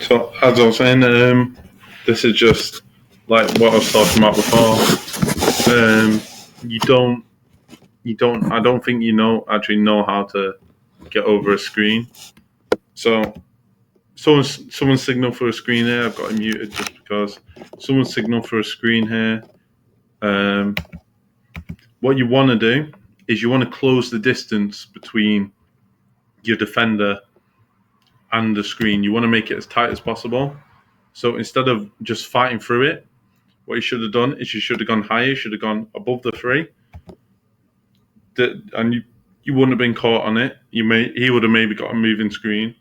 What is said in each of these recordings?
So as I was saying, this is just like what I was talking about before. You don't. I don't think you actually know how to get over a screen. So someone's signal for a screen here. I've got it muted just because someone's signal for a screen here. What you want to do is you want to close the distance between your defender and the screen. You want to make it as tight as possible. So instead of just fighting through it, what you should have done is you should have gone higher. You should have gone above the three, and you wouldn't have been caught on it. He would have maybe got a moving screen,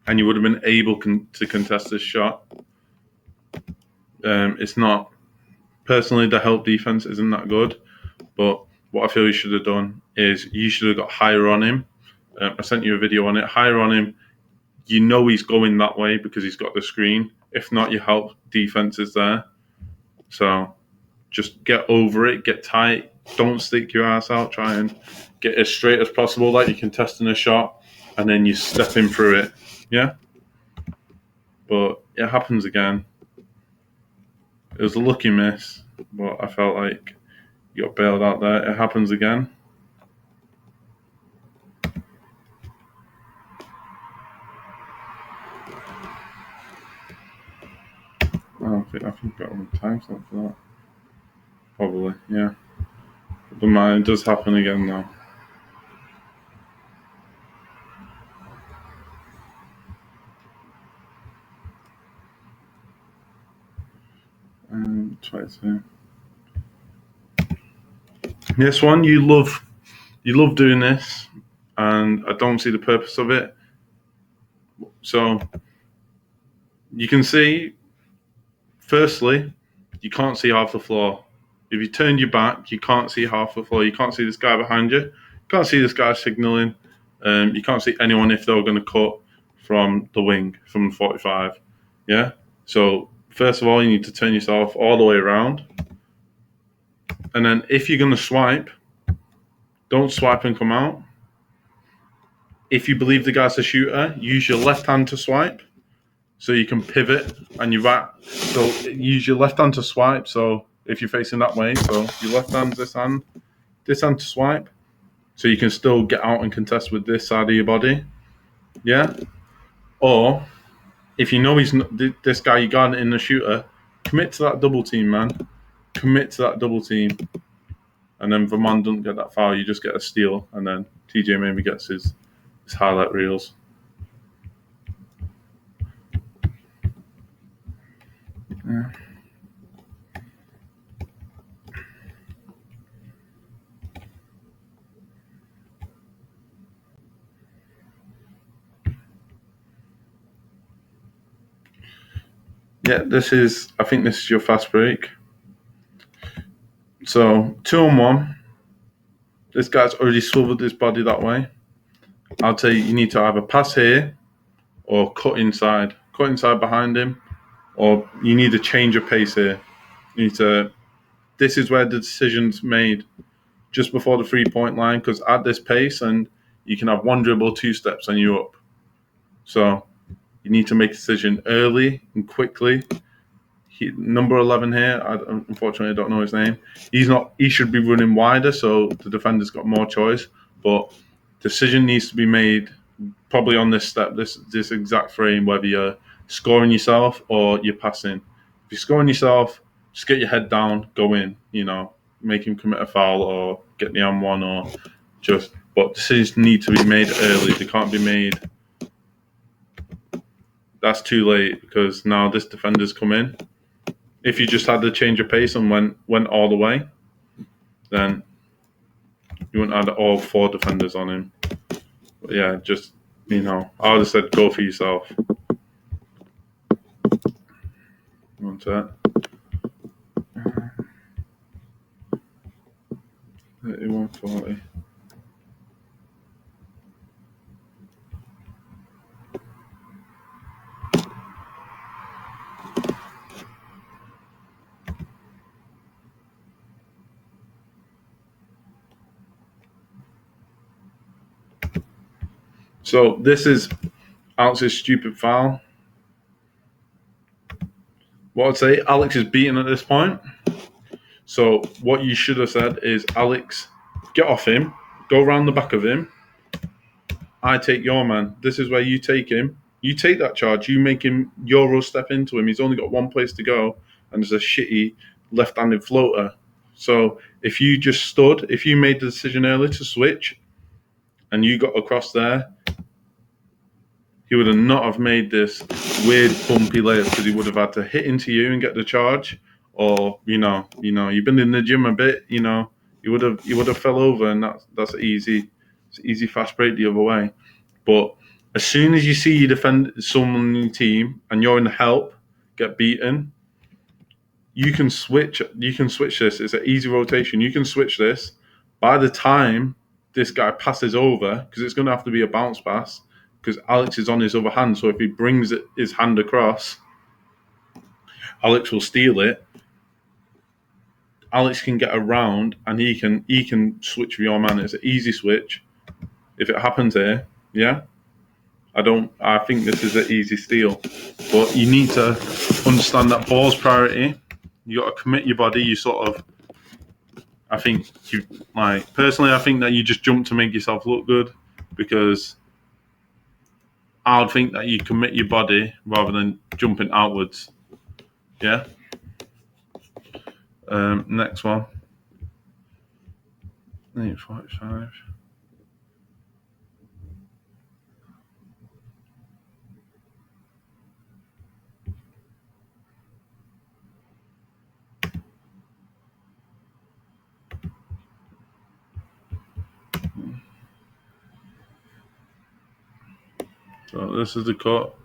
and you would have been able to contest this shot. It's not personally the help defense isn't that good, but what I feel you should have done is you should have got higher on him. I sent you a video on it. Higher on him, you know he's going that way because he's got the screen. If not, your help defense is there. So just get over it, get tight. Don't stick your ass out. Try and get as straight as possible, like you're contesting a shot, and then you step in through it. Yeah? But it happens again. It was a lucky miss, but I felt like you got bailed out there. It happens again. I think I got one time stamp for that. Probably, yeah. But man, it does happen again now. Try to. This one you love doing this, and I don't see the purpose of it. So you can see, firstly, you can't see half the floor. If you turn your back, you can't see half the floor. You can't see this guy behind you. You can't see this guy signaling. You can't see anyone if they're going to cut from the wing, from the 45. Yeah? So first of all, you need to turn yourself all the way around. And then if you're going to swipe, don't swipe and come out. If you believe the guy's a shooter, use your left hand to swipe so you can pivot, and your right. So use your left hand to swipe. So if you're facing that way, so your left hand, this hand to swipe, so you can still get out and contest with this side of your body. Yeah? Or if you know he's not, this guy, you got it in the shooter, commit to that double team, man. Commit to that double team. And then Vermont doesn't get that foul, you just get a steal, and then TJ maybe gets his highlight reels. Yeah. Yeah, I think this is your fast break. So 2-on-1. This guy's already swiveled his body that way. I'll tell you need to either pass here or cut inside behind him, or you need to change your pace here. This is where the decision's made just before the 3-point line, because at this pace, and you can have one dribble, 2 steps, and you're up. So you need to make a decision early and quickly. Number 11 here, unfortunately, I don't know his name. He should be running wider, so the defender's got more choice. But decision needs to be made probably on this step, this exact frame, whether you're scoring yourself or you're passing. If you're scoring yourself, just get your head down, go in, make him commit a foul or get the M1 or just. But decisions need to be made early. They can't be made. That's too late because now this defender's come in. If you just had to change your pace and went all the way, then you wouldn't have all 4 defenders on him. But yeah, just, I would have said go for yourself. 1 sec. 31-40. So this is Alex's stupid foul. What I'd say, Alex is beaten at this point. So what you should have said is, Alex, get off him, go around the back of him. I take your man. This is where you take him. You take that charge. You make him Euro step into him. He's only got one place to go, and there's a shitty left-handed floater. So if you just stood, if you made the decision early to switch, and you got across there, he would have not have made this weird bumpy layup because he would have had to hit into you and get the charge, or you've been in the gym a bit, you would have fell over, and that's easy. It's easy fast break the other way. But as soon as you see you defend someone in your team and you're in the help get beaten, you can switch. You can switch this. It's an easy rotation. You can switch this. By the time this guy passes over, because it's going to have to be a bounce pass, because Alex is on his other hand. So if he brings his hand across, Alex will steal it. Alex can get around and he can switch for your man. It's an easy switch. If it happens here, yeah. I think this is an easy steal. But you need to understand that ball's priority. You got to commit your body. I think that you just jump to make yourself look good, because I would think that you commit your body rather than jumping outwards. Yeah. Next one. 8:45. So this is the cut.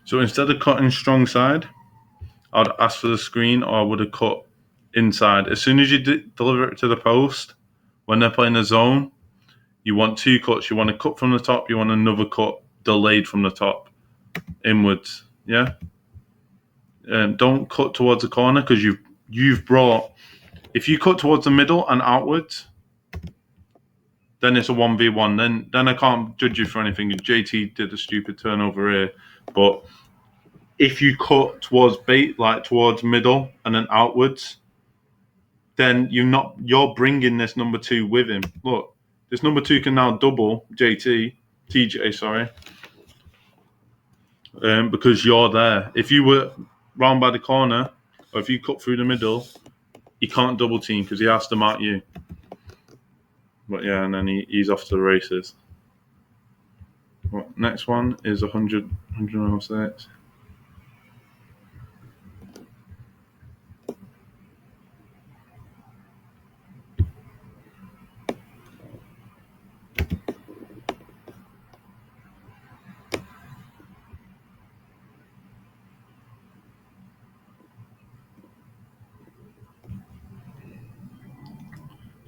So instead of cutting strong side, I'd ask for the screen, or I would have cut inside. As soon as you deliver it to the post, when they're playing a zone, you want two cuts. You want a cut from the top. You want another cut delayed from the top, inwards. Yeah. Don't cut towards the corner, because you've brought. If you cut towards the middle and outwards, then it's a 1v1. Then I can't judge you for anything. JT did a stupid turnover here, but if you cut towards towards middle and then outwards, then you're bringing this number 2 with him. Look, this number 2 can now double TJ, sorry, because you're there. If you were round by the corner, or if you cut through the middle, he can't double team because he has to mark you. But yeah, and then he's off to the races. Next one is 106.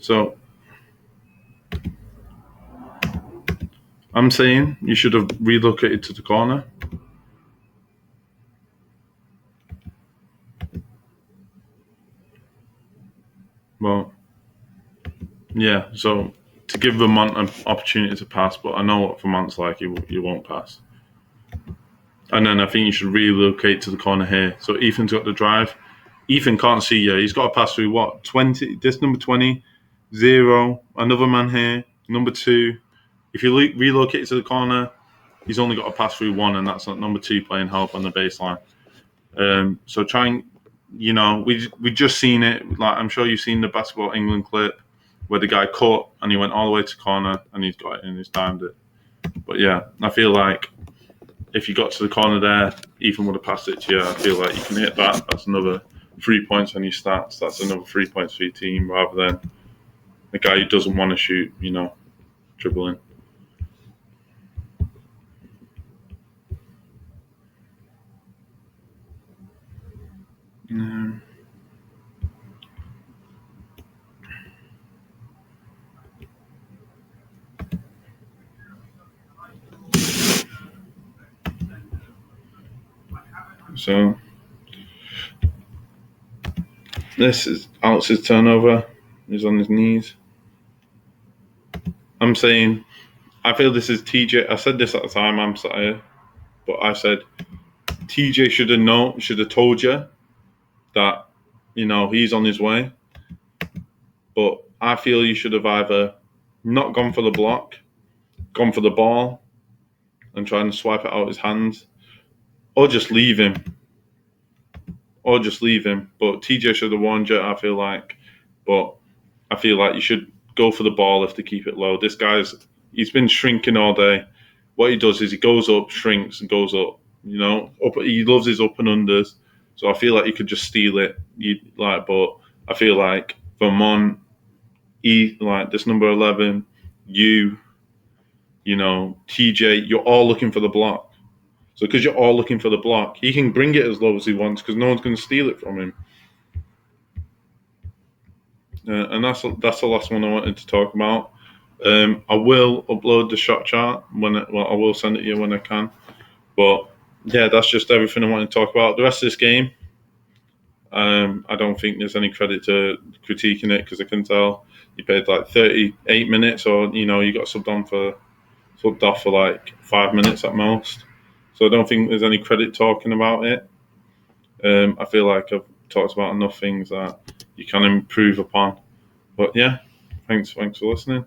So I'm saying you should have relocated to the corner. Well, yeah, so to give Vermont an opportunity to pass, but I know what Vermont's like, you won't pass. And then I think you should relocate to the corner here. So Ethan's got the drive. Ethan can't see you. He's got to pass through what? 20, this number 20, 0, another man here, number 2. If you relocate to the corner, he's only got to pass through 1, and that's not number 2 playing help on the baseline. So trying, we just seen it. Like, I'm sure you've seen the Basketball England clip where the guy cut and he went all the way to corner and he's got it and he's timed it. But yeah, I feel like if you got to the corner there, Ethan would have passed it to you. I feel like you can hit that. That's another 3 points on your stats. That's another 3 points for your team, rather than the guy who doesn't want to shoot, dribbling. So this is Alex's turnover. He's on his knees. I'm saying I feel this is TJ. I said this at the time I'm sat here, but I said TJ should have told you that he's on his way. But I feel you should have either not gone for the block, gone for the ball, and trying to swipe it out his hands, or just leave him. But TJ should have warned you, I feel like. But I feel like you should go for the ball if they keep it low. He's been shrinking all day. What he does is he goes up, shrinks, and goes up. He loves his up and unders. So I feel like you could just steal it. But I feel like Vermont, this number 11, TJ, you're all looking for the block. So because you're all looking for the block, he can bring it as low as he wants because no one's going to steal it from him. And that's the last one I wanted to talk about. I will upload the shot chart I will send it to you when I can. But yeah, that's just everything I want to talk about. The rest of this game, I don't think there's any credit to critiquing it because I can tell you played like 38 minutes, or you got subbed off for like 5 minutes at most. So I don't think there's any credit talking about it. I feel like I've talked about enough things that you can improve upon. But yeah, thanks for listening.